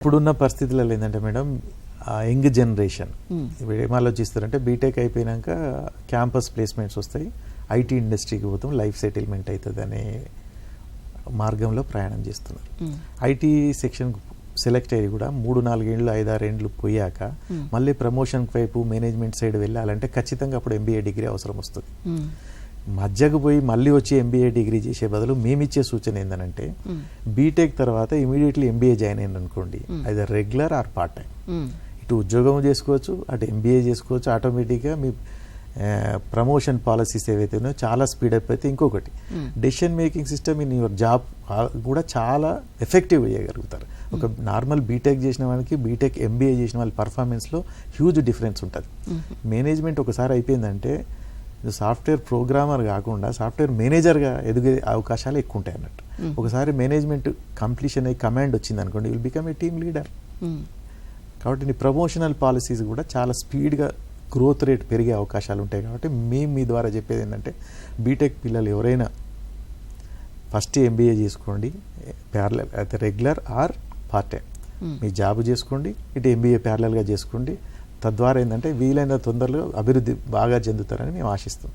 ఇప్పుడున్న పరిస్థితులలో ఏంటంటే మేడం యంగ్ జనరేషన్ ఇప్పుడు ఏం ఆలోచిస్తారంటే బీటెక్ అయిపోయినాక క్యాంపస్ ప్లేస్మెంట్స్ వస్తాయి, ఐటీ ఇండస్ట్రీకి పోతాం, లైఫ్ సెటిల్మెంట్ అవుతుంది అనే మార్గంలో ప్రయాణం చేస్తున్నారు. ఐటీ సెక్షన్ సెలెక్ట్ అయ్యి కూడా 3-4 ఏళ్ళు 5-6 ఏళ్ళు పోయాక మళ్ళీ ప్రమోషన్ వైపు మేనేజ్మెంట్ సైడ్ వెళ్ళాలంటే ఖచ్చితంగా అప్పుడు ఎంబీఏ డిగ్రీ అవసరం వస్తుంది. మధ్యకు పోయి మళ్ళీ వచ్చి ఎంబీఏ డిగ్రీ చేసే బదులు మేమిచ్చే సూచన ఏంటంటే బీటెక్ తర్వాత ఇమీడియట్లీ ఎంబీఏ జాయిన్ అయింది అనుకోండి, అది రెగ్యులర్ ఆర్ పార్ట్ టైం, ఇటు ఉద్యోగం చేసుకోవచ్చు, అటు ఎంబీఏ చేసుకోవచ్చు. ఆటోమేటిక్గా మీ ప్రమోషన్ పాలసీస్ ఏవైతే ఉన్నాయో చాలా స్పీడప్ అయితే. ఇంకొకటి decision making system in your job కూడా చాలా ఎఫెక్టివ్ చేయగలుగుతారు. ఒక నార్మల్ బీటెక్ చేసిన వాళ్ళకి బీటెక్ ఎంబీఏ చేసిన వాళ్ళ పర్ఫార్మెన్స్లో హ్యూజ్ డిఫరెన్స్ ఉంటుంది. మేనేజ్మెంట్ ఒకసారి అయిపోయిందంటే సాఫ్ట్వేర్ ప్రోగ్రామర్ కాకుండా సాఫ్ట్వేర్ మేనేజర్గా ఎదిగే అవకాశాలు ఎక్కువ ఉంటాయి అన్నట్టు. ఒకసారి మేనేజ్మెంట్ కంప్లీషన్ అయ్యి కమాండ్ వచ్చింది అనుకోండి, will become a team leader. కాబట్టి నీ ప్రమోషనల్ పాలసీస్ కూడా చాలా స్పీడ్గా గ్రోత్ రేట్ పెరిగే అవకాశాలు ఉంటాయి. కాబట్టి మేము మీ ద్వారా చెప్పేది ఏంటంటే బీటెక్ పిల్లలు ఎవరైనా ఫస్ట్ ఎంబీఏ చేసుకోండి, ప్యారలల్ అయితే regular are part time me job చేసుకోండి, ఇటు ఎంబీఏ ప్యారలల్గా చేసుకోండి. తద్వారా ఏంటంటే వీలైన తొందరలో అభివృద్ధి బాగా చెందుతారని మేము ఆశిస్తాం.